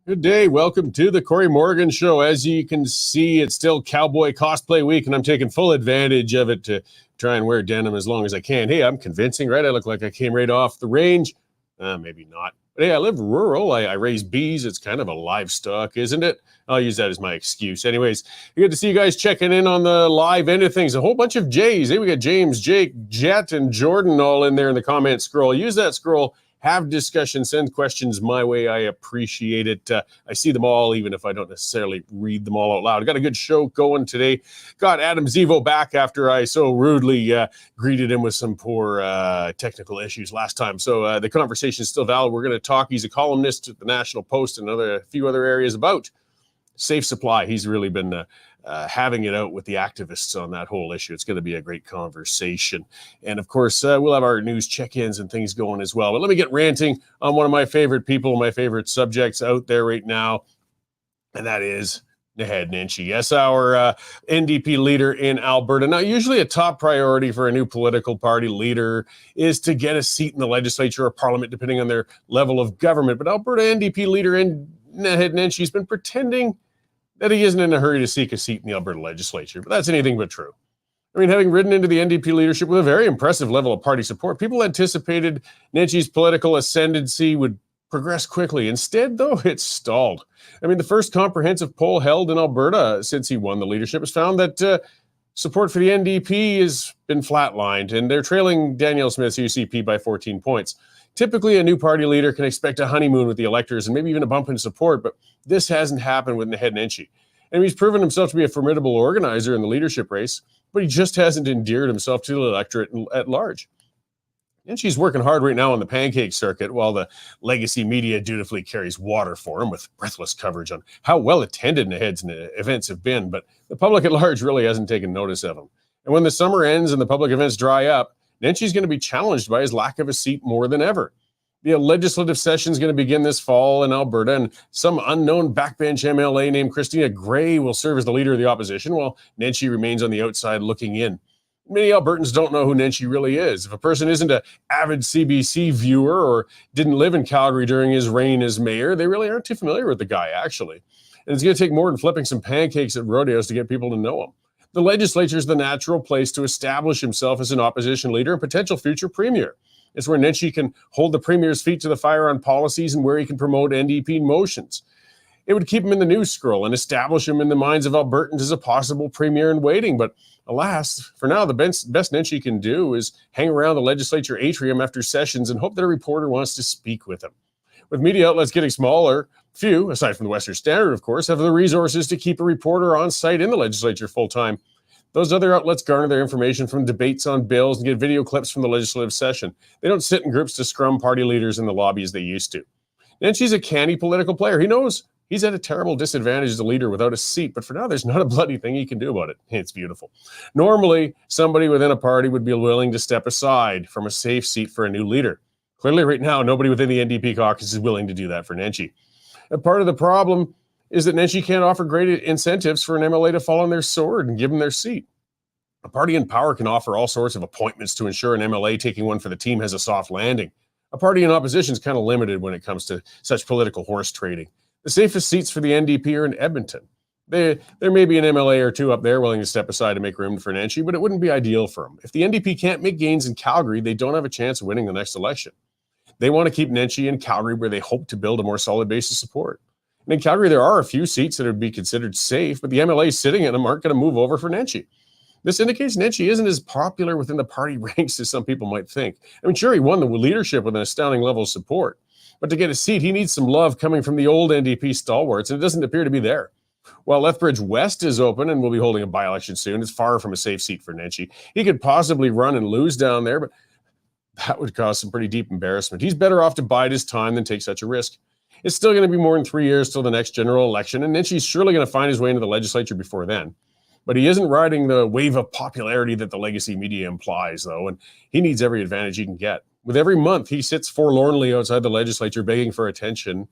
Good day. Welcome to the Cory Morgan Show. As you can see, it's still Cowboy Cosplay Week, and I'm taking full advantage of it to try and wear denim as long as I can. Hey, I'm convincing, right? I look like I came right off the range. Maybe not. But hey, I live rural. I raise bees. It's kind of a livestock, isn't it? I'll use that as my excuse. Anyways, good to see you guys checking in on the live end of things. A whole bunch of J's. Hey, we got James, Jake, Jet, and Jordan all in there in the comment scroll. Use that scroll. Have discussion, send questions my way. I appreciate it. I see them all, even if I don't necessarily read them all out loud. I got a good show going today. Got Adam Zivo back after I so rudely greeted him with some poor technical issues last time. So the conversation is still valid. We're going to talk. He's a columnist at the National Post and a few other areas about safe supply. He's really been having it out with the activists on that whole issue. It's going to be a great conversation. And of course, we'll have our news check-ins and things going as well. But let me get ranting on one of my favorite people, my favorite subjects out there right now, and that is Nenshi. Yes, our NDP leader in Alberta. Now, usually a top priority for a new political party leader is to get a seat in the legislature or parliament, depending on their level of government. But Alberta NDP leader Nenshi has been pretending that he isn't in a hurry to seek a seat in the Alberta legislature, but that's anything but true. I mean, having ridden into the NDP leadership with a very impressive level of party support, people anticipated Nenshi's political ascendancy would progress quickly. Instead, though, it's stalled. I mean, the first comprehensive poll held in Alberta since he won the leadership has found that support for the NDP has been flatlined, and they're trailing Danielle Smith's UCP by 14 points. Typically, a new party leader can expect a honeymoon with the electors and maybe even a bump in support, but this hasn't happened with Nenshi. And he's proven himself to be a formidable organizer in the leadership race, but he just hasn't endeared himself to the electorate at large. Nenshi's working hard right now on the pancake circuit while the legacy media dutifully carries water for him with breathless coverage on how well attended Nehed's events have been, but the public at large really hasn't taken notice of him. And when the summer ends and the public events dry up, Nenshi's going to be challenged by his lack of a seat more than ever. The legislative session is going to begin this fall in Alberta, and some unknown backbench MLA named Christina Gray will serve as the leader of the opposition, while Nenshi remains on the outside looking in. Many Albertans don't know who Nenshi really is. If a person isn't an avid CBC viewer or didn't live in Calgary during his reign as mayor, they really aren't too familiar with the guy, actually. And it's going to take more than flipping some pancakes at rodeos to get people to know him. The legislature is the natural place to establish himself as an opposition leader and potential future premier. It's where Nenshi can hold the premier's feet to the fire on policies and where he can promote NDP motions. It would keep him in the news scroll and establish him in the minds of Albertans as a possible premier in waiting. But alas, for now, the best Nenshi can do is hang around the legislature atrium after sessions and hope that a reporter wants to speak with him. With media outlets getting smaller, few, aside from the Western Standard, of course, have the resources to keep a reporter on site in the legislature full-time. Those other outlets garner their information from debates on bills and get video clips from the legislative session. They don't sit in groups to scrum party leaders in the lobby as they used to. Nenshi's a canny political player. He knows he's at a terrible disadvantage as a leader without a seat, but for now, there's not a bloody thing he can do about it. It's beautiful. Normally, somebody within a party would be willing to step aside from a safe seat for a new leader. Clearly, right now, nobody within the NDP caucus is willing to do that for Nenshi. And part of the problem is that Nenshi can't offer great incentives for an MLA to fall on their sword and give them their seat. A party in power can offer all sorts of appointments to ensure an MLA taking one for the team has a soft landing. A party in opposition is kind of limited when it comes to such political horse trading. The safest seats for the NDP are in Edmonton. There may be an MLA or two up there willing to step aside to make room for Nenshi, but it wouldn't be ideal for him. If the NDP can't make gains in Calgary, they don't have a chance of winning the next election. They want to keep Nenshi in Calgary where they hope to build a more solid base of support. And in Calgary, there are a few seats that would be considered safe, but the MLAs sitting in them aren't going to move over for Nenshi. This indicates Nenshi isn't as popular within the party ranks as some people might think. I mean, sure, he won the leadership with an astounding level of support, but to get a seat, he needs some love coming from the old NDP stalwarts, and it doesn't appear to be there. While Lethbridge West is open and will be holding a by-election soon, it's far from a safe seat for Nenshi. He could possibly run and lose down there, but that would cause some pretty deep embarrassment. He's better off to bide his time than take such a risk. It's still going to be more than 3 years till the next general election, and Nenshi's surely going to find his way into the legislature before then. But he isn't riding the wave of popularity that the legacy media implies, though, and he needs every advantage he can get. With every month, he sits forlornly outside the legislature begging for attention,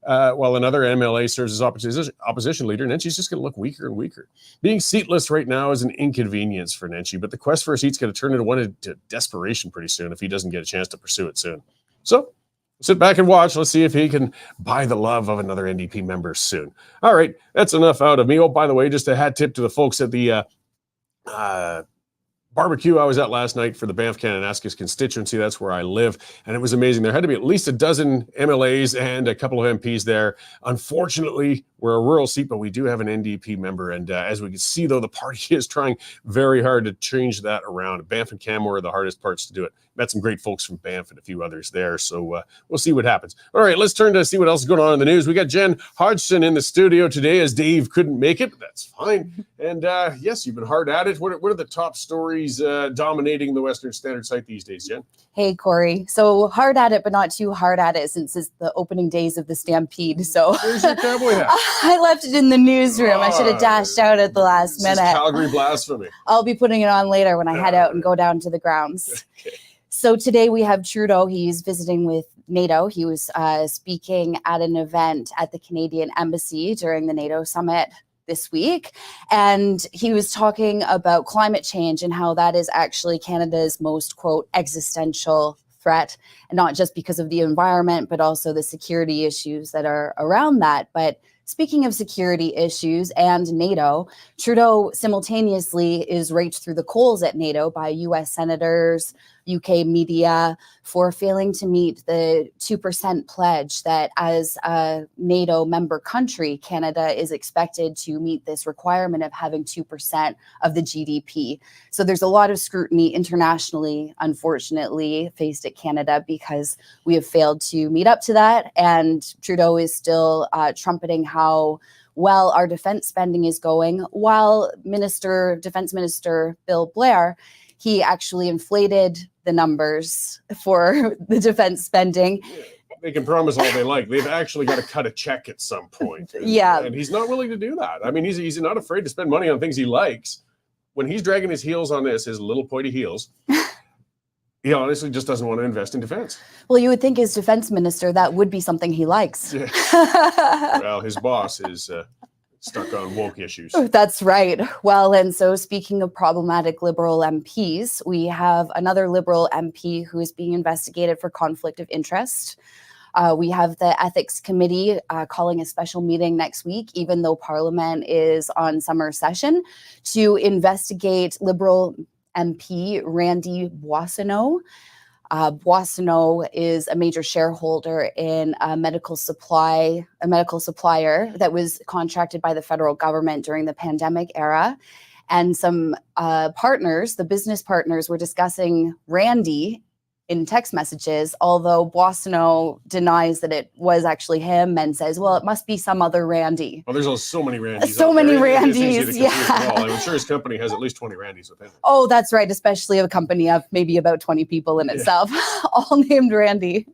while another MLA serves as opposition leader. Nenshi's just going to look weaker and weaker. Being seatless right now is an inconvenience for Nenshi, but the quest for a seat's going to turn into one of desperation pretty soon if he doesn't get a chance to pursue it soon. So, Sit back and watch. Let's see if he can buy the love of another NDP member soon. All right, that's enough out of me. Oh, by the way, just a hat tip to the folks at the barbecue I was at last night for the Banff Kananaskis constituency. That's where I live. And it was amazing. There had to be at least a dozen MLAs and a couple of MPs there. Unfortunately, we're a rural seat, but we do have an NDP member. And as we can see, though, the party is trying very hard to change that around. Banff and Canmore are the hardest parts to do it. Met some great folks from Banff and a few others there. So we'll see what happens. All right, let's turn to see what else is going on in the news. We got Jen Hodson in the studio today as Dave couldn't make it, but that's fine. And yes, you've been hard at it. What are the top stories dominating the Western Standard site these days, Jen? Hey, Cory. So hard at it, but not too hard at it since it's the opening days of the Stampede. So where's your cowboy hat? I left it in the newsroom. I should have dashed out at the last minute. Calgary blasphemy. I'll be putting it on later when I head out and go down to the grounds. Okay. So today we have Trudeau. He's visiting with NATO. He was speaking at an event at the Canadian Embassy during the NATO summit this week. And he was talking about climate change and how that is actually Canada's most, quote, existential threat. And not just because of the environment, but also the security issues that are around that. But speaking of security issues and NATO, Trudeau simultaneously is raked through the coals at NATO by U.S. senators, UK media for failing to meet the 2% pledge that as a NATO member country, Canada is expected to meet this requirement of having 2% of the GDP. So there's a lot of scrutiny internationally, unfortunately, faced at Canada because we have failed to meet up to that. And Trudeau is still trumpeting how well our defense spending is going, while Defense Minister Bill Blair, he actually inflated the numbers for the defense spending. They can promise all they like. They've actually got to cut a check at some point. And he's not willing to do that. I mean, he's not afraid to spend money on things he likes. When he's dragging his heels on this, his little pointy heels, he honestly just doesn't want to invest in defense. Well, you would think as defense minister, that would be something he likes. Yeah. Well, his boss is stuck on woke issues. That's right. Well, and so speaking of problematic Liberal MPs, we have another Liberal MP who is being investigated for conflict of interest. We have the Ethics Committee calling a special meeting next week, even though Parliament is on summer session, to investigate Liberal MP Randy Boissonnault. Boissonnault is a major shareholder in a medical supplier that was contracted by the federal government during the pandemic era. And some partners, the business partners, were discussing Randy in text messages, although Boissonnault denies that it was actually him and says, well, it must be some other Randy. Oh, there's so many Randys. So many Randys, yeah. I'm sure his company has at least 20 Randys with him. Oh, that's right, especially a company of maybe about 20 people in itself, all named Randy.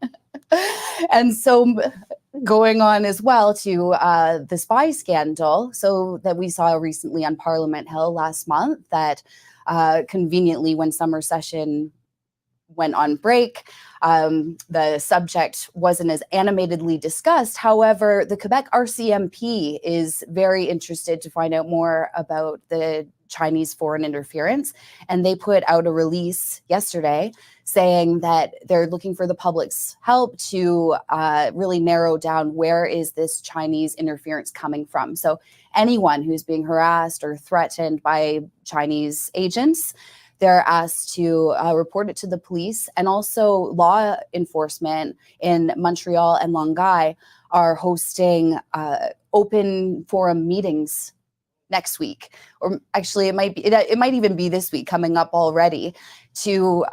And so going on as well to the spy scandal, so that we saw recently on Parliament Hill last month, that conveniently when summer session went on break, the subject wasn't as animatedly discussed. However, the Quebec RCMP is very interested to find out more about the Chinese foreign interference. And they put out a release yesterday saying that they're looking for the public's help to really narrow down where is this Chinese interference coming from. So anyone who's being harassed or threatened by Chinese agents, they're asked to report it to the police. And also law enforcement in Montreal and Longueuil are hosting open forum meetings next week. Or actually, it might even be this week, coming up already, to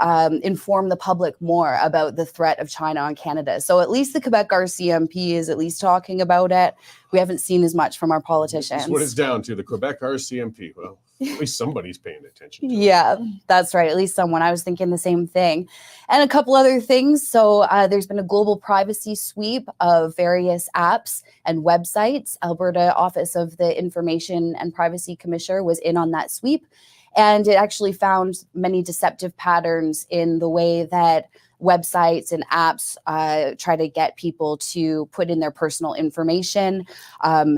inform the public more about the threat of China on Canada. So at least the Quebec RCMP is at least talking about it. We haven't seen as much from our politicians. That's what it's down to, the Quebec RCMP. Well, at least somebody's paying attention to it. Yeah, that's right. At least someone. I was thinking the same thing. And a couple other things. So there's been a global privacy sweep of various apps and websites. Alberta Office of the Information and Privacy Commissioner was in on that sweep. And it actually found many deceptive patterns in the way that websites and apps try to get people to put in their personal information.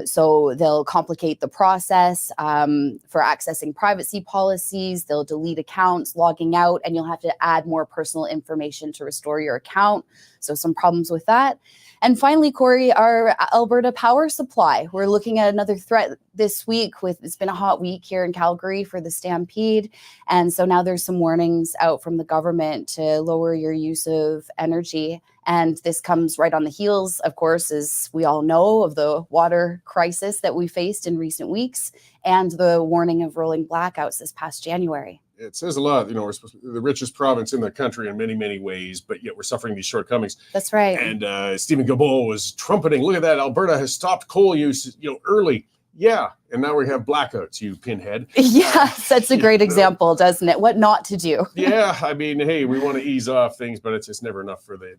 So they'll complicate the process for accessing privacy policies. They'll delete accounts, logging out, and you'll have to add more personal information to restore your account. So some problems with that. And finally, Cory, our Alberta power supply. We're looking at another threat this week. It's been a hot week here in Calgary for the Stampede. And so now there's some warnings out from the government to lower your use of energy. And this comes right on the heels, of course, as we all know, of the water crisis that we faced in recent weeks and the warning of rolling blackouts this past January. It says a lot. We're supposed to be the richest province in the country in many, many ways, but yet we're suffering these shortcomings. That's right. And Stephen Guilbeault was trumpeting, look at that, Alberta has stopped coal use, early. Yeah, and now we have blackouts, you pinhead. Yes, that's a great example, doesn't it? What not to do. Yeah, I mean, hey, we want to ease off things, but it's just never enough for the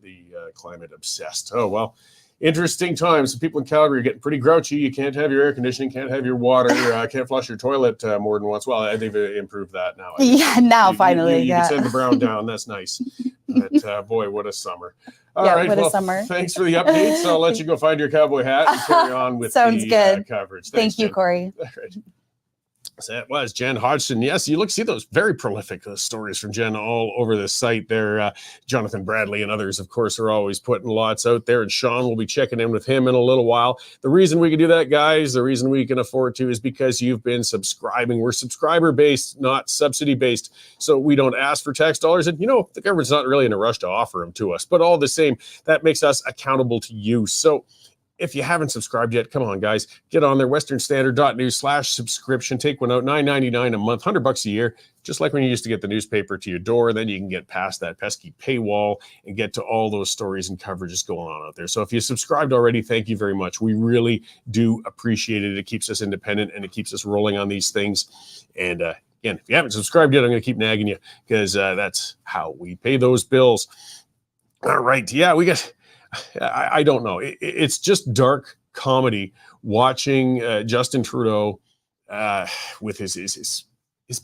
climate obsessed. Oh, well. Interesting times. People in Calgary are getting pretty grouchy. You can't have your air conditioning, can't have your water, can't flush your toilet more than once. Well, I think they've improved that now. Now finally. You can send the brown down. That's nice. But boy, what a summer. All right. What a summer. Thanks for the updates. I'll let you go find your cowboy hat and carry on with Sounds the good. coverage. Thank you, Jen. Cory. All right. So that was Jen Hodson. Yes, you see those very prolific stories from Jen all over the site there. Jonathan Bradley and others, of course, are always putting lots out there. And Sean will be checking in with him in a little while. The reason we can do that, guys, the reason we can afford to is because you've been subscribing. We're subscriber-based, not subsidy-based. So we don't ask for tax dollars. And, the government's not really in a rush to offer them to us. But all the same, that makes us accountable to you. So if you haven't subscribed yet, come on, guys, get on there, westernstandard.news/subscription. Take one out, $9.99 a month, $100 a year, just like when you used to get the newspaper to your door. Then you can get past that pesky paywall and get to all those stories and coverages going on out there. So if you subscribed already, thank you very much. We really do appreciate it. It keeps us independent and it keeps us rolling on these things. And again, if you haven't subscribed yet, I'm going to keep nagging you because that's how we pay those bills. All right. Yeah, I don't know. It's just dark comedy watching Justin Trudeau with his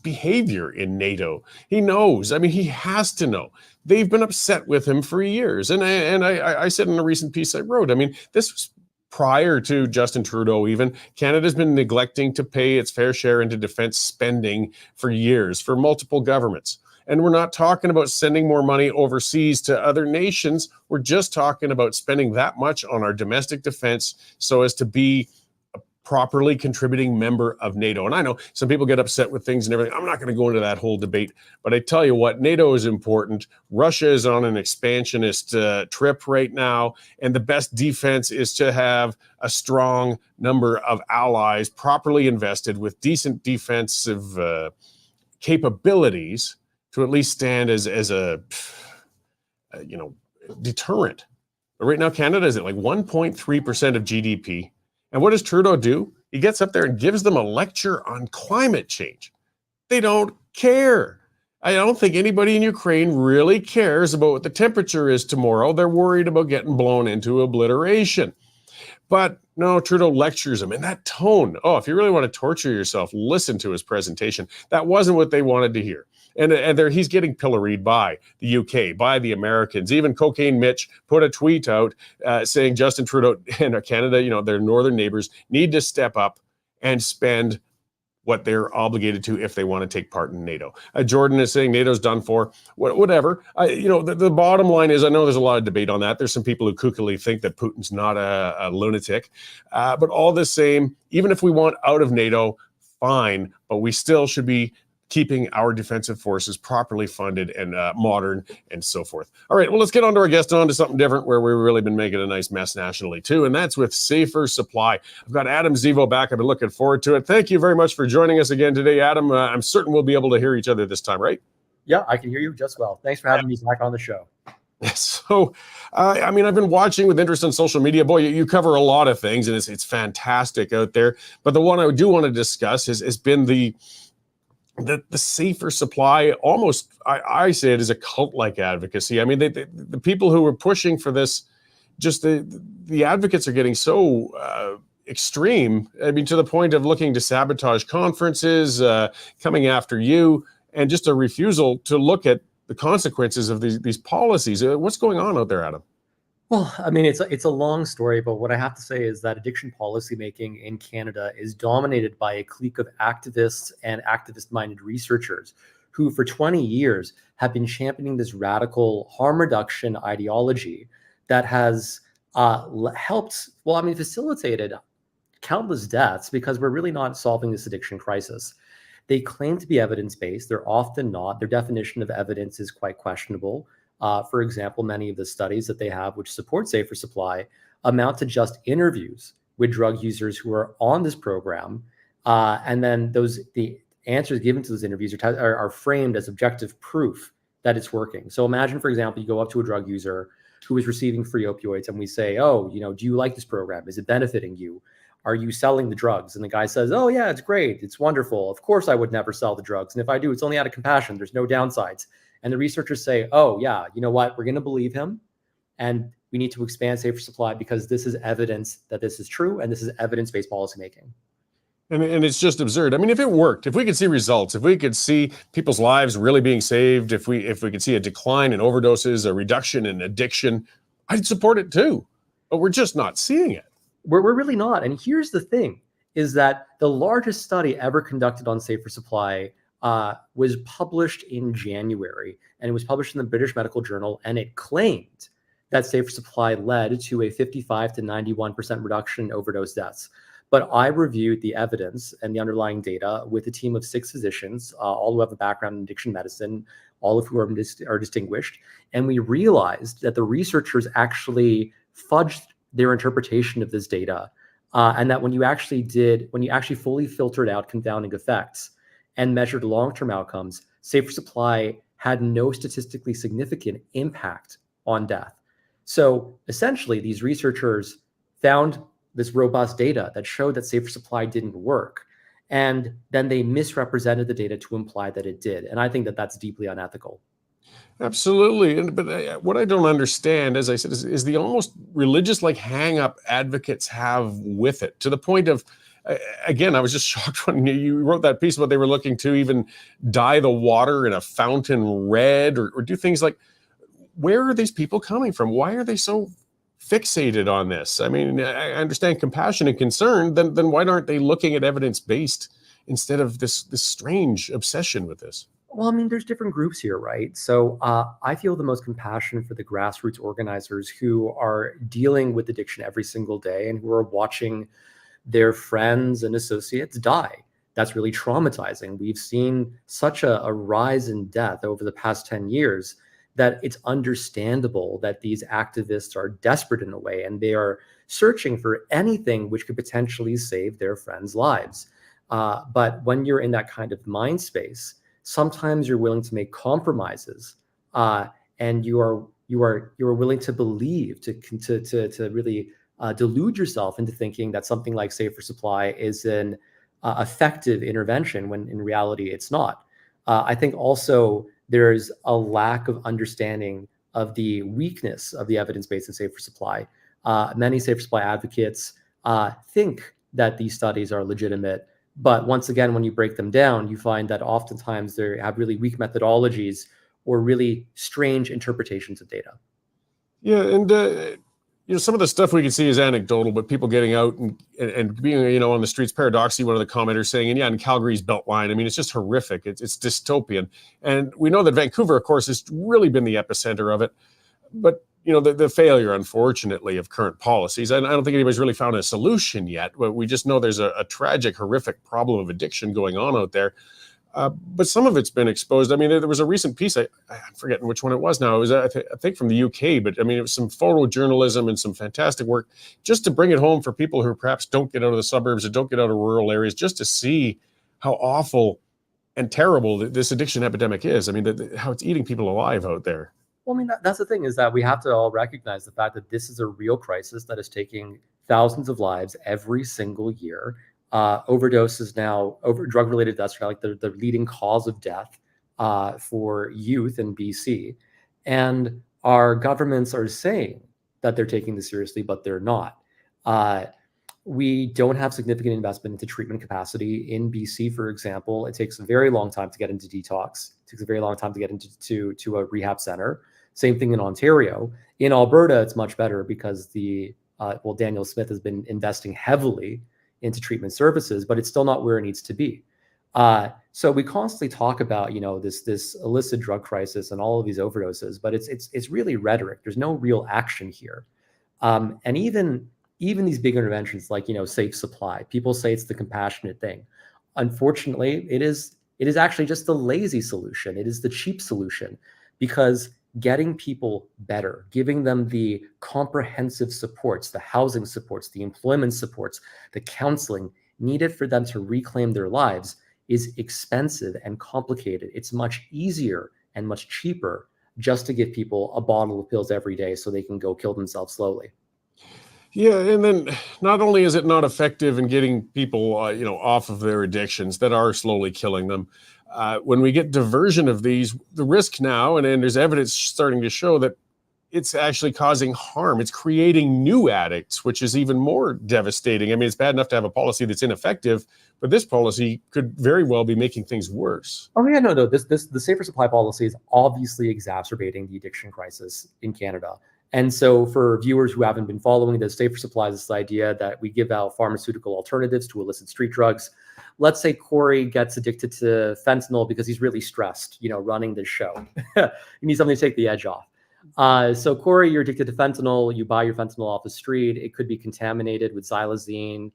behavior in NATO. He knows. I mean, he has to know. They've been upset with him for years. And I said in a recent piece I wrote, I mean, this was prior to Justin Trudeau even. Canada's been neglecting to pay its fair share into defense spending for years, for multiple governments. And we're not talking about sending more money overseas to other nations. We're just talking about spending that much on our domestic defense so as to be a properly contributing member of NATO. And I know some people get upset with things and everything. I'm not going to go into that whole debate. But I tell you what, NATO is important. Russia is on an expansionist trip right now. And the best defense is to have a strong number of allies properly invested with decent defensive capabilities to at least stand as a deterrent. But right now, Canada is at like 1.3% of GDP. And what does Trudeau do? He gets up there and gives them a lecture on climate change. They don't care. I don't think anybody in Ukraine really cares about what the temperature is tomorrow. They're worried about getting blown into obliteration. But no, Trudeau lectures him. And that tone, if you really want to torture yourself, listen to his presentation. That wasn't what they wanted to hear. And he's getting pilloried by the UK, by the Americans. Even Cocaine Mitch put a tweet out saying Justin Trudeau and Canada, their northern neighbors, need to step up and spend what they're obligated to if they want to take part in NATO. Jordan is saying NATO's done for, whatever. The bottom line is, I know there's a lot of debate on that. There's some people who kookily think that Putin's not a lunatic. But all the same, even if we want out of NATO, fine, but we still should be keeping our defensive forces properly funded and modern and so forth. All right, well, let's get on to our guest, on to something different where we've really been making a nice mess nationally too, and that's with Safer Supply. I've got Adam Zivo back. I've been looking forward to it. Thank you very much for joining us again today, Adam. I'm certain we'll be able to hear each other this time, right? Yeah, I can hear you just well. Thanks for having me back on the show. So, I've been watching with interest on social media. Boy, you cover a lot of things, and it's fantastic out there. But the one I do want to discuss has been the Safer Supply. Almost, I say it as a cult-like advocacy. I mean, the people who were pushing for this, just the advocates are getting so extreme. I mean, to the point of looking to sabotage conferences, coming after you, and just a refusal to look at the consequences of these policies. What's going on out there, Adam? Well, I mean, it's a long story, but what I have to say is that addiction policymaking in Canada is dominated by a clique of activists and activist-minded researchers who, for 20 years, have been championing this radical harm reduction ideology that has facilitated countless deaths because we're really not solving this addiction crisis. They claim to be evidence-based. They're often not. Their definition of evidence is quite questionable. For example, many of the studies that they have, which support safer supply, amount to just interviews with drug users who are on this program. And then the answers given to those interviews are framed as objective proof that it's working. So imagine, for example, you go up to a drug user who is receiving free opioids and we say, oh, do you like this program? Is it benefiting you? Are you selling the drugs? And the guy says, oh yeah, it's great. It's wonderful. Of course I would never sell the drugs. And if I do, it's only out of compassion. There's no downsides. And the researchers say, oh yeah, you know what? We're going to believe him. And we need to expand safer supply because this is evidence that this is true. And this is evidence-based policymaking. And it's just absurd. I mean, if it worked, if we could see results, if we could see people's lives really being saved, if we could see a decline in overdoses, a reduction in addiction, I'd support it too. But we're just not seeing it. We're really not. And here's the thing, is that the largest study ever conducted on safer supply was published in January, and it was published in the British Medical Journal, and it claimed that safer supply led to a 55 to 91% reduction in overdose deaths. But I reviewed the evidence and the underlying data with a team of 6 physicians, all who have a background in addiction medicine, all of who are distinguished, and we realized that the researchers actually fudged their interpretation of this data, and that when you actually fully filtered out confounding effects and measured long-term outcomes, safer supply had no statistically significant impact on death. So essentially, these researchers found this robust data that showed that safer supply didn't work, and then they misrepresented the data to imply that it did. And I think that that's deeply unethical. Absolutely. But what I don't understand, as I said, is the almost religious hang up advocates have with it, to the point of, again, I was just shocked when you wrote that piece about they were looking to even dye the water in a fountain red or do things like, where are these people coming from? Why are they so fixated on this? I mean, I understand compassion and concern, then why aren't they looking at evidence-based instead of this strange obsession with this? Well, I mean, there's different groups here, right? So I feel the most compassion for the grassroots organizers who are dealing with addiction every single day and who are watching their friends and associates die. That's really traumatizing. We've seen such a rise in death over the past 10 years that it's understandable that these activists are desperate in a way, and they are searching for anything which could potentially save their friends' lives. But when you're in that kind of mind space, sometimes you're willing to make compromises, and you are willing to believe, to really delude yourself into thinking that something like safer supply is an effective intervention when in reality it's not. I think also there's a lack of understanding of the weakness of the evidence-based and safer supply. Many safer supply advocates think that these studies are legitimate, but once again, when you break them down, you find that oftentimes they have really weak methodologies or really strange interpretations of data. Yeah, and some of the stuff we can see is anecdotal, but people getting out and being on the streets. Paradoxically, one of the commenters saying, and yeah, in Calgary's Beltline, I mean, it's just horrific. It's dystopian, and we know that Vancouver, of course, has really been the epicenter of it. But the failure, unfortunately, of current policies, and I don't think anybody's really found a solution yet. But we just know there's a tragic, horrific problem of addiction going on out there. But some of it's been exposed. I mean, there was a recent piece, I'm forgetting which one it was now. It was, I think, from the UK, but I mean, it was some photojournalism and some fantastic work just to bring it home for people who perhaps don't get out of the suburbs or don't get out of rural areas, just to see how awful and terrible this addiction epidemic is. I mean, how it's eating people alive out there. Well, I mean, that's the thing, is that we have to all recognize the fact that this is a real crisis that is taking thousands of lives every single year. Overdoses now, drug-related deaths are like the leading cause of death for youth in BC. And our governments are saying that they're taking this seriously, but they're not. We don't have significant investment into treatment capacity in BC, for example. It takes a very long time to get into detox. It takes a very long time to get into to a rehab center. Same thing in Ontario. In Alberta, it's much better because Daniel Smith has been investing heavily into treatment services, but it's still not where it needs to be. So we constantly talk about, this illicit drug crisis and all of these overdoses, but it's really rhetoric. There's no real action here. And even these big interventions like, safe supply, people say it's the compassionate thing. Unfortunately, it is actually just the lazy solution. It is the cheap solution, because getting people better, giving them the comprehensive supports, the housing supports, the employment supports, the counseling needed for them to reclaim their lives is expensive and complicated. It's much easier and much cheaper just to give people a bottle of pills every day so they can go kill themselves slowly. Yeah, and then not only is it not effective in getting people, off of their addictions that are slowly killing them, when we get diversion of these, the risk now, and there's evidence starting to show that it's actually causing harm. It's creating new addicts, which is even more devastating. I mean, it's bad enough to have a policy that's ineffective, but this policy could very well be making things worse. Oh yeah, no. The safer supply policy is obviously exacerbating the addiction crisis in Canada. And so for viewers who haven't been following this, safer supply is this idea that we give out pharmaceutical alternatives to illicit street drugs. Let's say Cory gets addicted to fentanyl because he's really stressed, running this show. You need something to take the edge off. So Cory, you're addicted to fentanyl. You buy your fentanyl off the street. It could be contaminated with xylazine,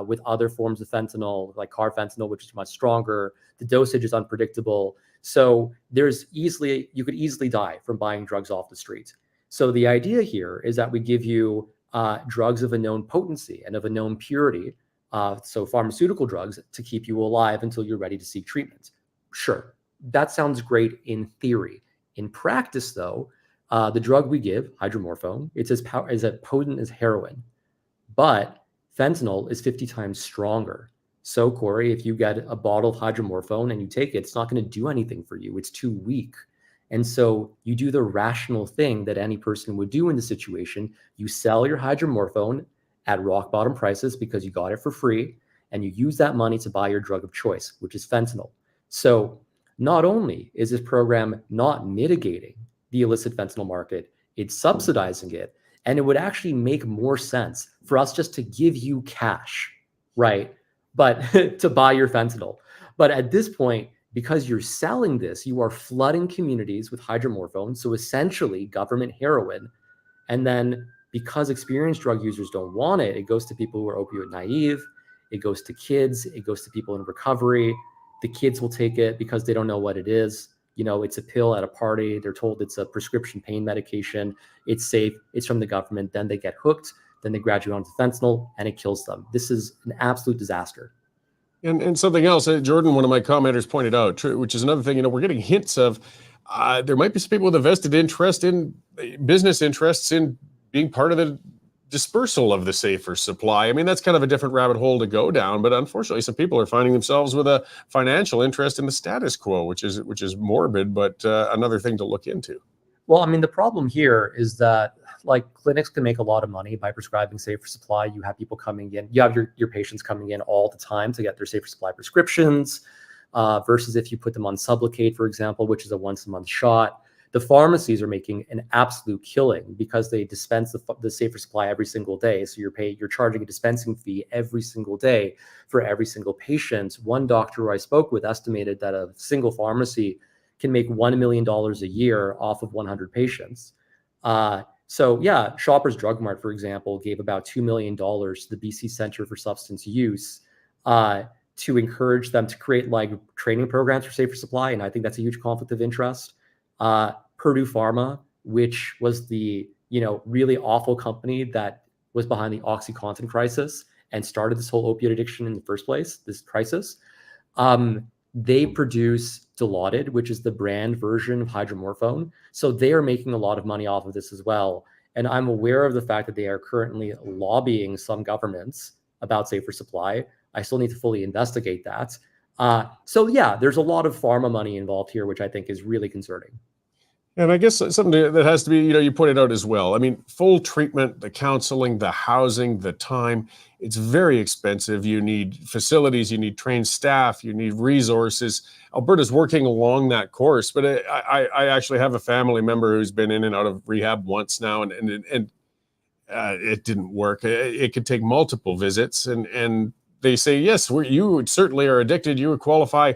with other forms of fentanyl, like carfentanil, which is much stronger. The dosage is unpredictable. So you could easily die from buying drugs off the street. So the idea here is that we give you drugs of a known potency and of a known purity, so pharmaceutical drugs, to keep you alive until you're ready to seek treatment. Sure, that sounds great in theory. In practice, though, the drug we give, hydromorphone, it's as potent as heroin, but fentanyl is 50 times stronger. So, Cory, if you get a bottle of hydromorphone and you take it, it's not going to do anything for you. It's too weak. And so you do the rational thing that any person would do in the situation. You sell your hydromorphone at rock bottom prices because you got it for free, and you use that money to buy your drug of choice, which is fentanyl. So not only is this program not mitigating the illicit fentanyl market, it's subsidizing it. And it would actually make more sense for us just to give you cash, right? But to buy your fentanyl. But at this point, because you're selling this, you are flooding communities with hydromorphone, so essentially government heroin. And then because experienced drug users don't want it, it goes to people who are opioid naive, it goes to kids, it goes to people in recovery. The kids will take it because they don't know what it is. It's a pill at a party. They're told it's a prescription pain medication. It's safe. It's from the government. Then they get hooked. Then they graduate onto fentanyl, and it kills them. This is an absolute disaster. And something else, Jordan, one of my commenters pointed out, which is another thing, we're getting hints of there might be some people with a vested interest in business interests in being part of the dispersal of the safer supply. I mean, that's kind of a different rabbit hole to go down, but unfortunately, some people are finding themselves with a financial interest in the status quo, which is morbid, but another thing to look into. Well, I mean, the problem here is that clinics can make a lot of money by prescribing safer supply. You have people coming in, you have your patients coming in all the time to get their safer supply prescriptions, versus if you put them on Sublocade, for example, which is a once a month shot. The pharmacies are making an absolute killing because they dispense the safer supply every single day. So you're charging a dispensing fee every single day for every single patient. One doctor who I spoke with estimated that a single pharmacy can make $1 million a year off of 100 patients. So yeah, Shoppers Drug Mart, for example, gave about $2 million to the BC Centre for Substance Use to encourage them to create training programs for safer supply. And I think that's a huge conflict of interest. Purdue Pharma, which was the really awful company that was behind the OxyContin crisis and started this whole opiate addiction in the first place, this crisis. They produce Dilaudid, which is the brand version of hydromorphone. So they are making a lot of money off of this as well. And I'm aware of the fact that they are currently lobbying some governments about safer supply. I still need to fully investigate that. So yeah, there's a lot of pharma money involved here, which I think is really concerning. And I guess something that has to be, you pointed out as well. I mean, full treatment, the counseling, the housing, the time, it's very expensive. You need facilities, you need trained staff, you need resources. Alberta's working along that course, but I actually have a family member who's been in and out of rehab once now, and it didn't work. It could take multiple visits, and they say, yes, you certainly are addicted. You would qualify.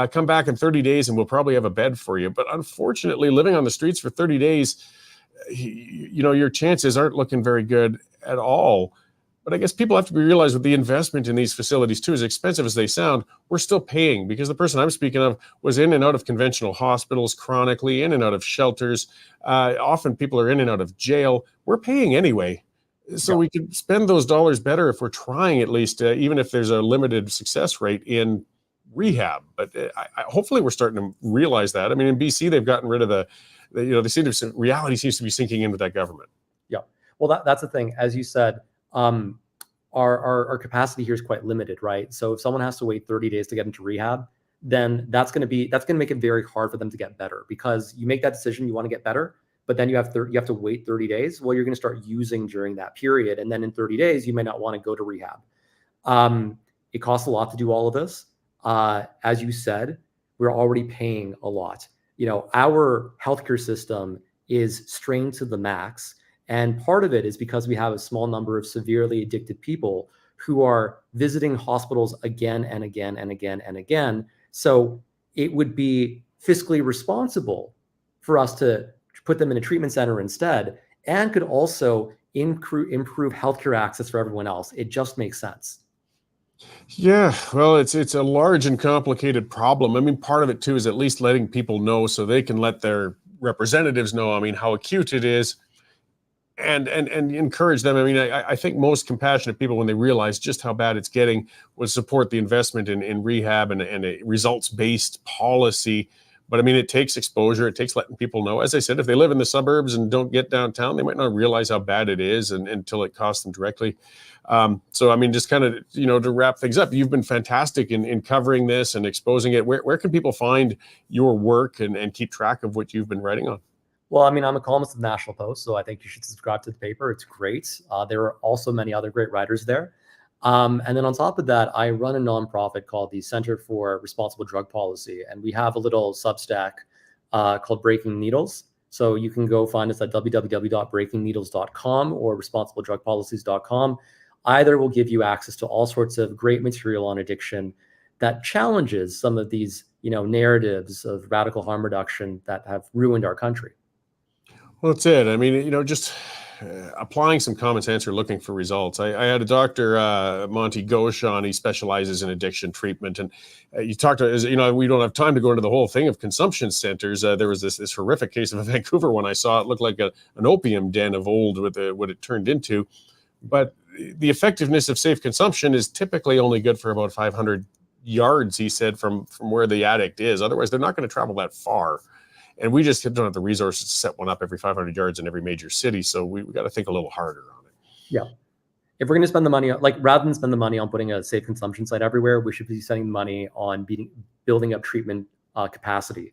Come back in 30 days and we'll probably have a bed for you. But unfortunately, living on the streets for 30 days, your chances aren't looking very good at all. But I guess people have to realize with the investment in these facilities too, as expensive as they sound, we're still paying, because the person I'm speaking of was in and out of conventional hospitals chronically, in and out of shelters. Often people are in and out of jail. We're paying anyway. So we could spend those dollars better if we're trying, at least, even if there's a limited success rate in rehab. But hopefully we're starting to realize that. I mean, in BC, they've gotten rid of reality seems to be sinking in with that government. Yeah. Well, that's the thing. As you said, our capacity here is quite limited, right? So if someone has to wait 30 days to get into rehab, then that's going to make it very hard for them to get better, because you make that decision, you want to get better, but then you have to wait 30 days. Well, you're going to start using during that period. And then in 30 days, you may not want to go to rehab. It costs a lot to do all of this. As you said, we're already paying a lot. Our healthcare system is strained to the max. And part of it is because we have a small number of severely addicted people who are visiting hospitals again and again and again and again. So it would be fiscally responsible for us to put them in a treatment center instead, and could also improve healthcare access for everyone else. It just makes sense. Yeah, well, it's a large and complicated problem. I mean, part of it too is at least letting people know so they can let their representatives know, I mean, how acute it is, and encourage them. I mean, I think most compassionate people, when they realize just how bad it's getting, would support the investment in rehab and a results-based policy. But I mean, it takes exposure. It takes letting people know. As I said, if they live in the suburbs and don't get downtown, they might not realize how bad it is until it costs them directly. So, I mean, just kind of, to wrap things up, you've been fantastic in covering this and exposing it. Where can people find your work and keep track of what you've been writing on? Well, I mean, I'm a columnist of the National Post, so I think you should subscribe to the paper. It's great. There are also many other great writers there. And then on top of that, I run a nonprofit called the Center for Responsible Drug Policy. And we have a little Substack called Breaking Needles. So you can go find us at www.breakingneedles.com or responsibledrugpolicies.com. Either will give you access to all sorts of great material on addiction that challenges some of these, narratives of radical harm reduction that have ruined our country. Well, that's it. I mean, just applying some common sense or looking for results. I had a doctor, Monty Ghosh, on. He specializes in addiction treatment. And you talked to, we don't have time to go into the whole thing of consumption centers. There was this horrific case of a Vancouver one I saw. It looked like an opium den of old with what it turned into. But the effectiveness of safe consumption is typically only good for about 500 yards, he said, from where the addict is. Otherwise, they're not going to travel that far. And we just don't have the resources to set one up every 500 yards in every major city. So we got to think a little harder on it. Yeah. If we're going to spend the money, rather than spend the money on putting a safe consumption site everywhere, we should be spending the money on building up treatment capacity.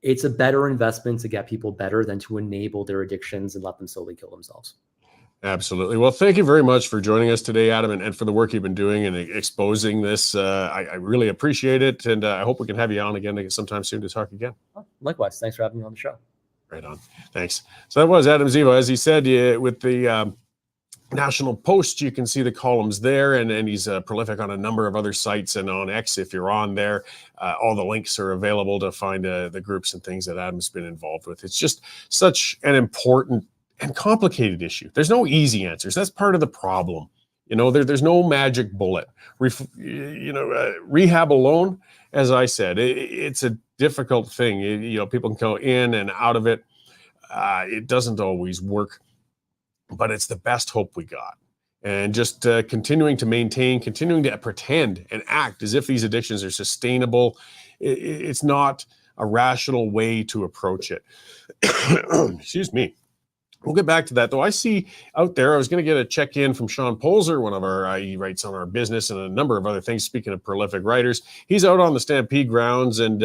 It's a better investment to get people better than to enable their addictions and let them slowly kill themselves. Absolutely. Well, thank you very much for joining us today, Adam, and for the work you've been doing and exposing this. I really appreciate it. And I hope we can have you on again sometime soon to talk again. Likewise. Thanks for having me on the show. Right on. Thanks. So that was Adam Zivo. As he said, with the National Post, you can see the columns there, and he's prolific on a number of other sites and on X. If you're on there, all the links are available to find the groups and things that Adam's been involved with. It's just such an important and complicated issue. There's no easy answers. That's part of the problem. There's no magic bullet. Rehab alone, as I said, it's a difficult thing. People can go in and out of it. It doesn't always work, but it's the best hope we got. And just continuing to maintain, continuing to pretend and act as if these addictions are sustainable. It's not a rational way to approach it. Excuse me. We'll get back to that, though. I see out there, I was going to get a check-in from Sean Polzer, one of he writes on our business and a number of other things. Speaking of prolific writers, he's out on the Stampede grounds, and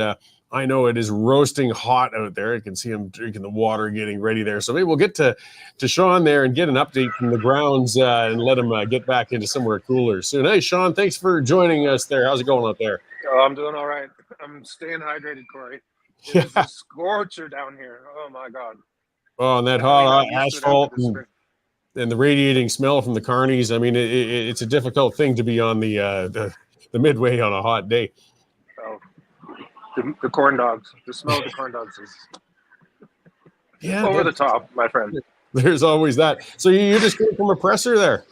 I know it is roasting hot out there. I can see him drinking the water, getting ready there. So maybe we'll get to Sean there and get an update from the grounds and let him get back into somewhere cooler soon. Hey, Sean, thanks for joining us there. How's it going out there? Oh, I'm doing all right. I'm staying hydrated, Cory. It is a scorcher down here. Oh, my God. Oh, and that hot asphalt and the radiating smell from the carnies. I mean, it's a difficult thing to be on the midway on a hot day. Oh, the corn dogs. The smell of the corn dogs is over the top, my friend. There's always that. So you just came from a presser there?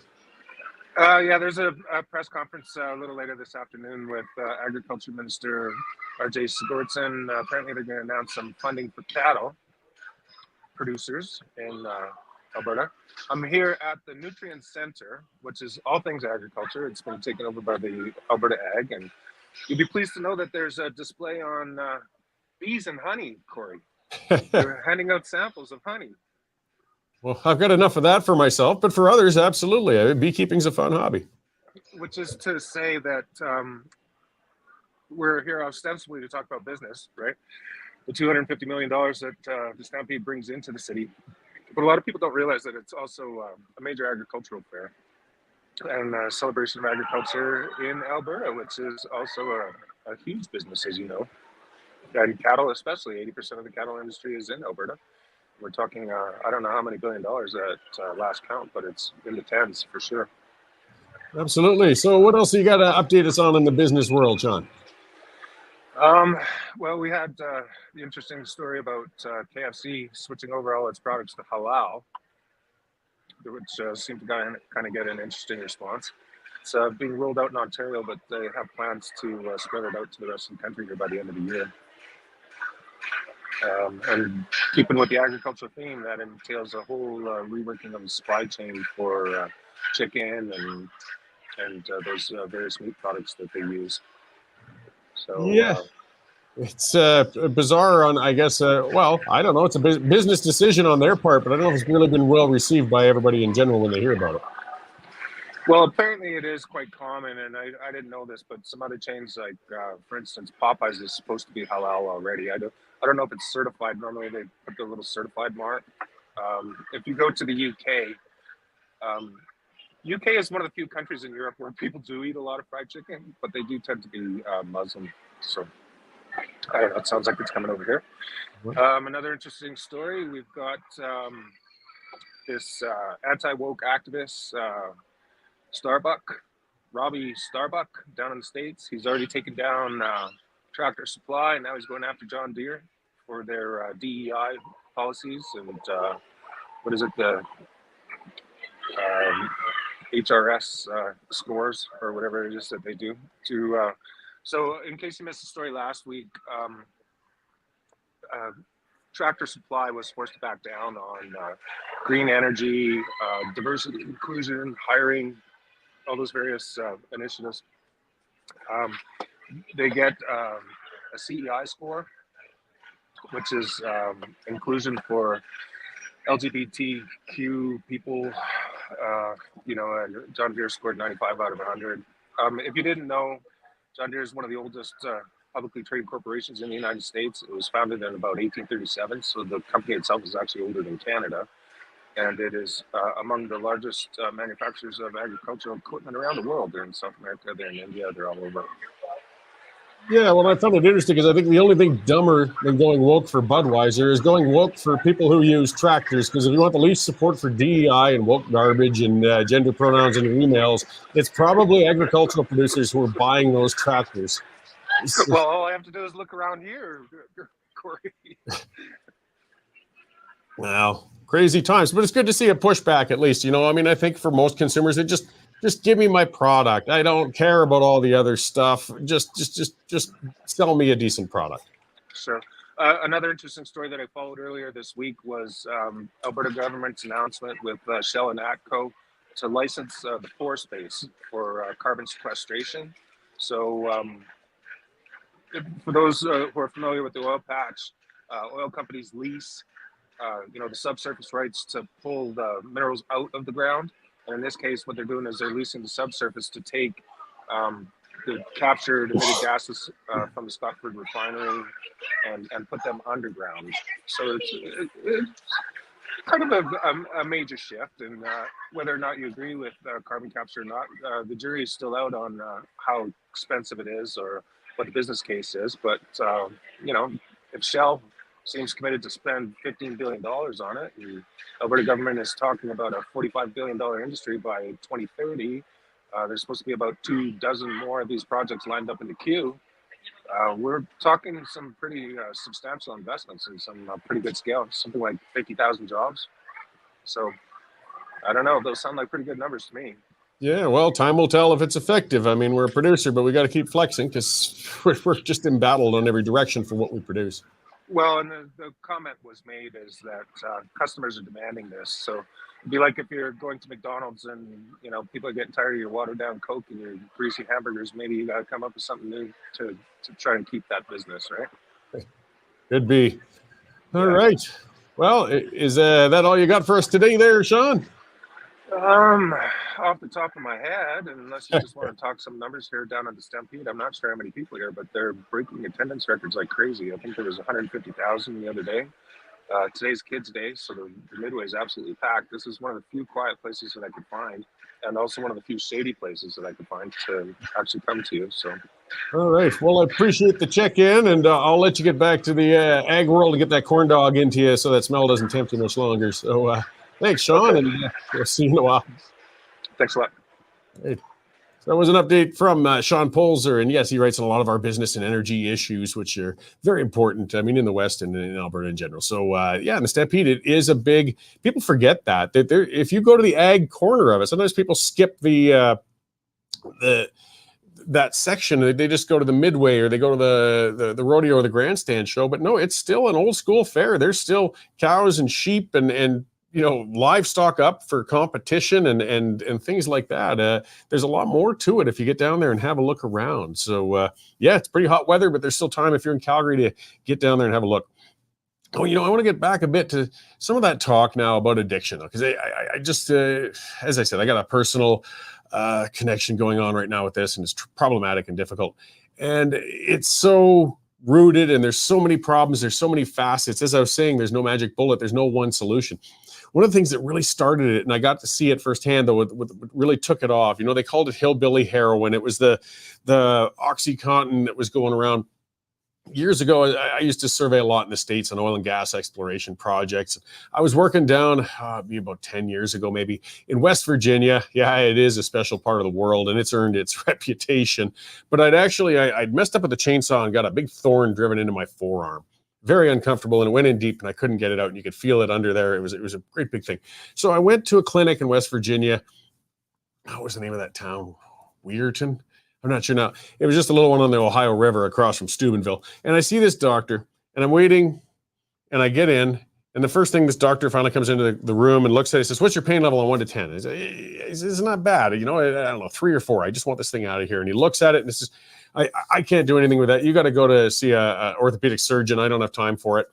Yeah, there's a press conference a little later this afternoon with Agriculture Minister R.J. Sigurdsson. Apparently, they're going to announce some funding for cattle producers in Alberta. I'm here at the Nutrient Center, which is all things agriculture. It's been taken over by the Alberta Ag, and you'll be pleased to know that there's a display on bees and honey, Cory. They're handing out samples of honey. Well, I've got enough of that for myself, but for others, absolutely. Beekeeping's a fun hobby. Which is to say that we're here ostensibly to talk about business, right? The $250 million that the Stampede brings into the city. But a lot of people don't realize that it's also a major agricultural fair and a celebration of agriculture in Alberta, which is also a huge business, as you know. And cattle, especially, 80% of the cattle industry is in Alberta. We're talking, I don't know how many $1 billion at last count, but it's in the tens for sure. Absolutely. So what else you got to update us on in the business world, Sean? Well, we had the interesting story about KFC switching over all its products to halal, which seemed to kind of get an interesting response. It's being rolled out in Ontario, but they have plans to spread it out to the rest of the country here by the end of the year. And keeping with the agricultural theme, that entails a whole reworking of the supply chain for chicken and those various meat products that they use. So yeah, it's bizarre on, I guess, well, I don't know. It's a business decision on their part, but I don't know if it's really been well received by everybody in general when they hear about it. Well, apparently it is quite common, and I didn't know this, but some other chains, like, for instance, Popeyes is supposed to be halal already. I don't know if it's certified. Normally they put the little certified mark. If you go to the UK, UK is one of the few countries in Europe where people do eat a lot of fried chicken, but they do tend to be Muslim. So I don't know. It sounds like it's coming over here. Another interesting story. We've got this anti-woke activist, Robbie Starbuck, down in the States. He's already taken down Tractor Supply, and now he's going after John Deere for their DEI policies and what is it, the HRS scores or whatever it is that they do. So in case you missed the story last week, Tractor Supply was forced to back down on green energy, diversity, inclusion, hiring, all those various initiatives. They get a CEI score, which is inclusion for LGBTQ people. And John Deere scored 95 out of 100. If you didn't know, John Deere is one of the oldest publicly traded corporations in the United States. It was founded in about 1837, so the company itself is actually older than Canada. And it is among the largest manufacturers of agricultural equipment around the world. They're in South America, they're in India, they're all over. Yeah, well, I found it interesting because I think the only thing dumber than going woke for Budweiser is going woke for people who use tractors. Because if you want the least support for DEI and woke garbage and gender pronouns in your emails, it's probably agricultural producers who are buying those tractors. Well, all I have to do is look around here, Cory. Wow, crazy times, but it's good to see a pushback at least. I mean, I think for most consumers, it just give me my product. I don't care about all the other stuff. Just sell me a decent product. Sure. Another interesting story that I followed earlier this week was Alberta government's announcement with Shell and ATCO to license the pore space for carbon sequestration. So for those who are familiar with the oil patch, oil companies lease the subsurface rights to pull the minerals out of the ground. And in this case, what they're doing is they're leasing the subsurface to take captured emitted gases from the Scotford refinery and put them underground. So it's kind of a major shift, and whether or not you agree with carbon capture or not, the jury is still out on how expensive it is or what the business case is. But if Shell seems committed to spend $15 billion on it, and Alberta government is talking about a $45 billion industry by 2030, there's supposed to be about 24 more of these projects lined up in the queue. We're talking some pretty substantial investments and some pretty good scale, something like 50,000 jobs. So I don't know, those sound like pretty good numbers to me. Yeah, well, time will tell if it's effective. I mean, we're a producer, but we got to keep flexing because we're just embattled on every direction for what we produce. Well, and the comment was made is that customers are demanding this. So it'd be like if you're going to McDonald's and people are getting tired of your watered down Coke and your greasy hamburgers. Maybe you got to come up with something new to try and keep that business, right? Could be. All right. Well, is that all you got for us today, there, Sean? Off the top of my head, unless you just want to talk some numbers here down at the Stampede, I'm not sure how many people here, but they're breaking attendance records like crazy. I think there was 150,000 the other day. Today's Kids Day, so the Midway is absolutely packed. This is one of the few quiet places that I could find, and also one of the few shady places that I could find to actually come to. So, all right. Well, I appreciate the check-in, and I'll let you get back to the ag world and get that corn dog into you so that smell doesn't tempt you much longer. So, thanks, Sean, and we'll see you in a while. Thanks a lot. Great. So that was an update from Sean Polzer, and yes, he writes on a lot of our business and energy issues, which are very important. I mean, in the West and in Alberta in general. So in the Stampede, it is a big. People forget that if you go to the ag corner of it, sometimes people skip that section. They just go to the Midway or they go to the rodeo or the grandstand show. But no, it's still an old school fair. There's still cows and sheep and livestock up for competition and things like that. There's a lot more to it if you get down there and have a look around. So it's pretty hot weather, but there's still time if you're in Calgary to get down there and have a look. Oh, I want to get back a bit to some of that talk now about addiction, though, because I just, as I said, I got a personal connection going on right now with this, and it's problematic and difficult. And it's so rooted, and there's so many problems, there's so many facets. As I was saying, there's no magic bullet, there's no one solution. One of the things that really started it, and I got to see it firsthand, though, what really took it off, they called it hillbilly heroin. It was the OxyContin that was going around. Years ago, I used to survey a lot in the States on oil and gas exploration projects. I was working down about 10 years ago, maybe, in West Virginia. Yeah, it is a special part of the world, and it's earned its reputation. But I'd messed up with the chainsaw and got a big thorn driven into my forearm. Very uncomfortable, and it went in deep, and I couldn't get it out, and you could feel it under there. It was a great big thing. So I went to a clinic in West Virginia. What was the name of that town? Weirton? I'm not sure now. It was just a little one on the Ohio River across from Steubenville. And I see this doctor, and I'm waiting, and I get in, and the first thing this doctor finally comes into the room and looks at it, says, "What's your pain level on 1 to 10? It's not bad. I don't know, 3 or 4. I just want this thing out of here." And he looks at it, and says, I can't do anything with that. You got to go to see a orthopedic surgeon. I don't have time for it.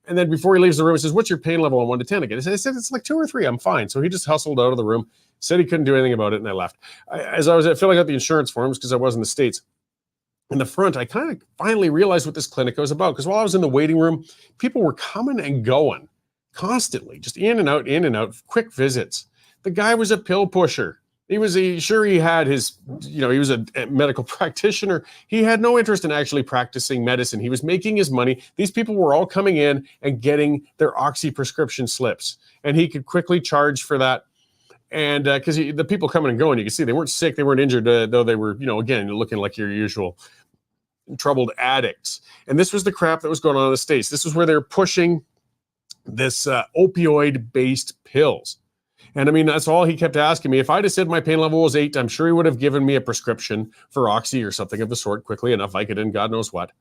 And then before he leaves the room, he says, "What's your pain level on 1 to 10 again?" I said, "It's like 2 or 3. I'm fine." So he just hustled out of the room, said he couldn't do anything about it, and I left. As I was filling out the insurance forms, because I was in the States, in the front, I kind of finally realized what this clinic was about. Because while I was in the waiting room, people were coming and going constantly, just in and out, quick visits. The guy was a pill pusher. He was he had his, he was a medical practitioner. He had no interest in actually practicing medicine. He was making his money. These people were all coming in and getting their oxy prescription slips, and he could quickly charge for that. And because the people coming and going, you can see they weren't sick, they weren't injured, though they were, again, looking like your usual troubled addicts. And this was the crap that was going on in the States. This is where they're pushing this opioid-based pills. And I mean, that's all he kept asking me. If I'd have said my pain level was 8, I'm sure he would have given me a prescription for oxy or something of the sort quickly enough, Vicodin, God knows what,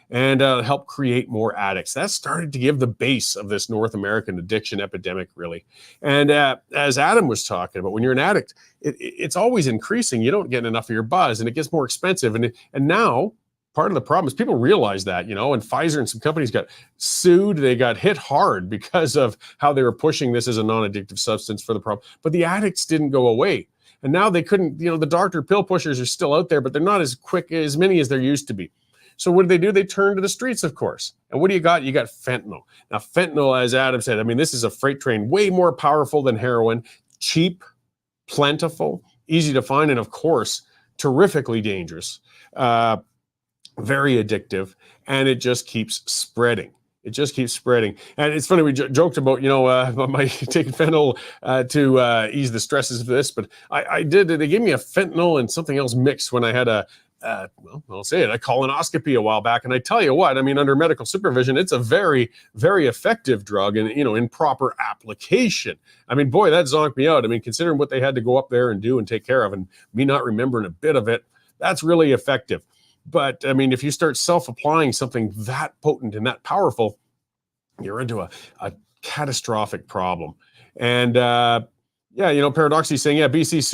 and help create more addicts. That started to give the base of this North American addiction epidemic, really. And as Adam was talking about, when you're an addict, it's always increasing. You don't get enough of your buzz, and it gets more expensive. And now, part of the problem is people realize that, and Pfizer and some companies got sued. They got hit hard because of how they were pushing this as a non-addictive substance for the problem. But the addicts didn't go away. And now they couldn't, the doctor pill pushers are still out there, but they're not as quick, as many as there used to be. So what do? They turn to the streets, of course. And what do you got? You got fentanyl. Now, fentanyl, as Adam said, I mean, this is a freight train, way more powerful than heroin, cheap, plentiful, easy to find, and of course, terrifically dangerous, very addictive, and it just keeps spreading. It just keeps spreading. And it's funny, we joked about, my taking fentanyl to ease the stresses of this, but I did, they gave me a fentanyl and something else mixed when I had I'll say it, a colonoscopy a while back. And I tell you what, I mean, under medical supervision, it's a very, very effective drug and, in proper application. I mean, boy, that zonked me out. I mean, considering what they had to go up there and do and take care of and me not remembering a bit of it, that's really effective. But I mean, if you start self-applying something that potent and that powerful, you're into a catastrophic problem. And paradoxically saying, BC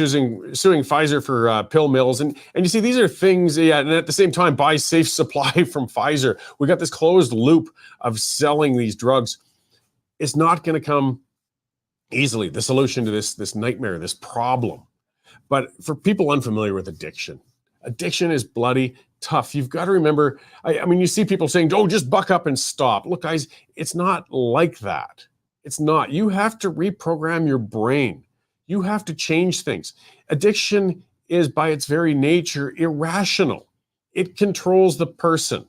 suing Pfizer for pill mills. And you see, these are things, and at the same time, buy safe supply from Pfizer. We got this closed loop of selling these drugs. It's not going to come easily, the solution to this nightmare, this problem. But for people unfamiliar with addiction is bloody tough. You've got to remember, I mean, you see people saying, oh, just buck up and stop. Look, guys, it's not like that. It's not. You have to reprogram your brain. You have to change things. Addiction is by its very nature irrational. It controls the person.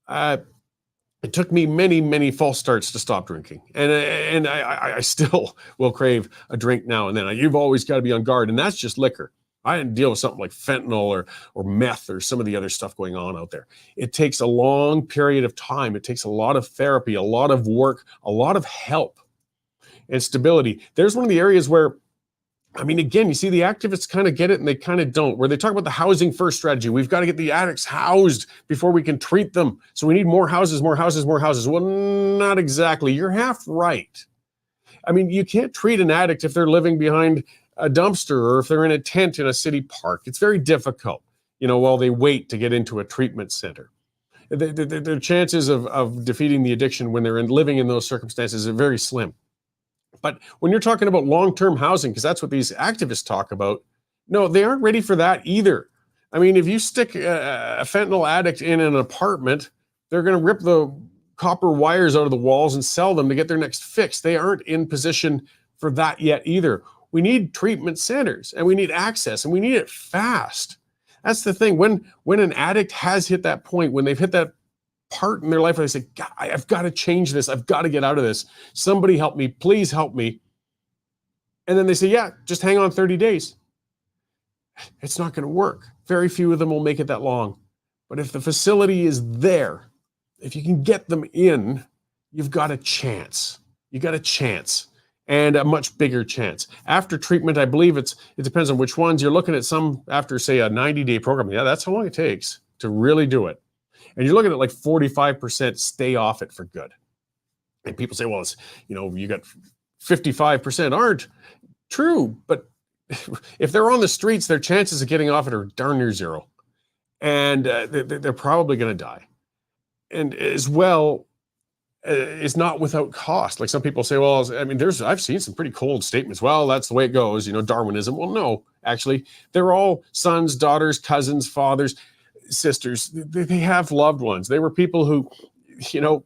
It took me many, many false starts to stop drinking. And I still will crave a drink now and then. You've always got to be on guard. And that's just liquor. I didn't deal with something like fentanyl or meth or some of the other stuff going on out there. It takes a long period of time. It takes a lot of therapy, a lot of work, a lot of help and stability. There's one of the areas where, I mean, again, you see the activists kind of get it and they kind of don't, where they talk about the housing first strategy. We've got to get the addicts housed before we can treat them. So we need more houses, more houses, more houses. Well, not exactly. You're half right. I mean, you can't treat an addict if they're living behind a dumpster or if they're in a tent in a city park. It's very difficult, while they wait to get into a treatment center. Their chances of defeating the addiction when they're living in those circumstances are very slim. But when you're talking about long-term housing, because that's what these activists talk about, no, they aren't ready for that either. I mean, if you stick a fentanyl addict in an apartment, they're going to rip the copper wires out of the walls and sell them to get their next fix. They aren't in position for that yet either. We need treatment centers and we need access and we need it fast. That's the thing. When an addict has hit that point, when they've hit that part in their life where they say, God, I've got to change this. I've got to get out of this. Somebody help me. Please help me. And then they say, yeah, just hang on 30 days. It's not going to work. Very few of them will make it that long. But if the facility is there, if you can get them in, you've got a chance. You got a chance. And a much bigger chance. After treatment, I believe it depends on which ones. You're looking at some after, say, a 90-day program. Yeah, that's how long it takes to really do it. And you're looking at like 45% stay off it for good. And people say, well, it's, you got 55% aren't. True, but if they're on the streets, their chances of getting off it are darn near zero. And they're probably going to die. And as well, is not without cost. Like some people say, well, I mean, I've seen some pretty cold statements. Well, that's the way it goes, Darwinism. Well, no, actually, they're all sons, daughters, cousins, fathers, sisters. They have loved ones. They were people who,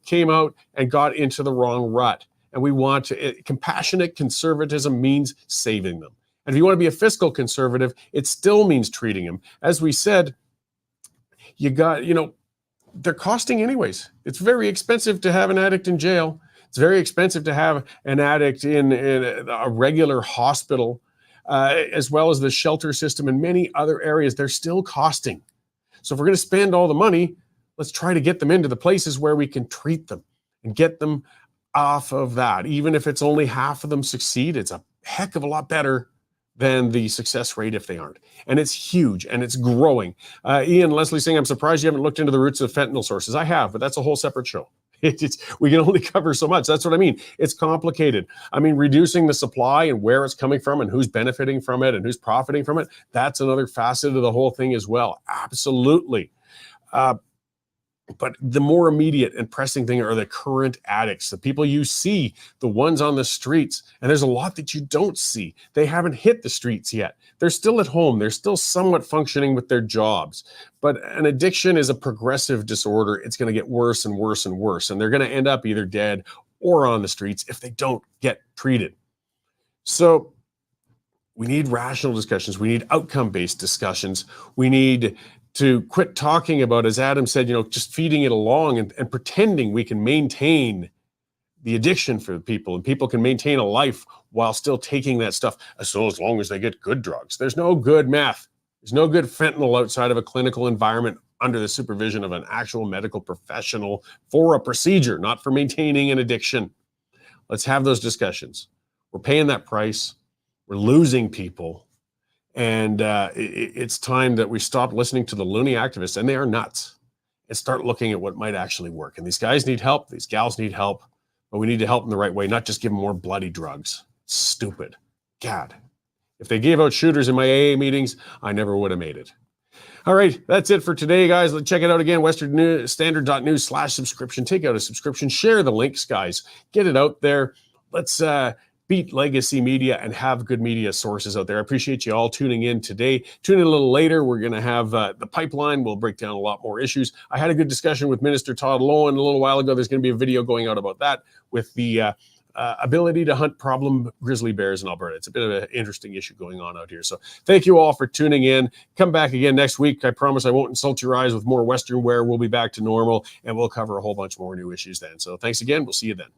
came out and got into the wrong rut. And we want to, compassionate conservatism means saving them. And if you want to be a fiscal conservative, it still means treating them. As we said, you got, they're costing anyways. It's very expensive to have an addict in jail. It's very expensive to have an addict in a regular hospital, as well as the shelter system and many other areas. They're still costing. So if we're going to spend all the money, let's try to get them into the places where we can treat them and get them off of that. Even if it's only half of them succeed, it's a heck of a lot better than the success rate if they aren't. And it's huge and it's growing. Ian Leslie saying, I'm surprised you haven't looked into the roots of fentanyl sources. I have, but that's a whole separate show. We can only cover so much. That's what I mean. It's complicated. I mean, reducing the supply and where it's coming from and who's benefiting from it and who's profiting from it, that's another facet of the whole thing as well. Absolutely. But the more immediate and pressing thing are the current addicts, the people you see, the ones on the streets. And there's a lot that you don't see. They haven't hit the streets yet. They're still at home. They're still somewhat functioning with their jobs. But an addiction is a progressive disorder. It's going to get worse and worse and worse. And they're going to end up either dead or on the streets if they don't get treated. So we need rational discussions. We need outcome-based discussions. We need to quit talking about, as Adam said, just feeding it along and pretending we can maintain the addiction for people, and people can maintain a life while still taking that stuff as long as they get good drugs. There's no good meth. There's no good fentanyl outside of a clinical environment under the supervision of an actual medical professional for a procedure, not for maintaining an addiction. Let's have those discussions. We're paying that price. We're losing people. And it's time that we stop listening to the loony activists, and they are nuts, and start looking at what might actually work. And these guys need help. These gals need help. But we need to help them the right way, not just give them more bloody drugs. Stupid. God. If they gave out shooters in my AA meetings, I never would have made it. All right, that's it for today, guys. Let's check it out again, westernstandard.news/subscription. Take out a subscription. Share the links, guys. Get it out there. Let's beat legacy media and have good media sources out there. I appreciate you all tuning in today. Tune in a little later. We're going to have the pipeline. We'll break down a lot more issues. I had a good discussion with Minister Todd Lowen a little while ago. There's going to be a video going out about that with the ability to hunt problem grizzly bears in Alberta. It's a bit of an interesting issue going on out here. So thank you all for tuning in. Come back again next week. I promise I won't insult your eyes with more Western wear. We'll be back to normal, and we'll cover a whole bunch more new issues then. So thanks again. We'll see you then.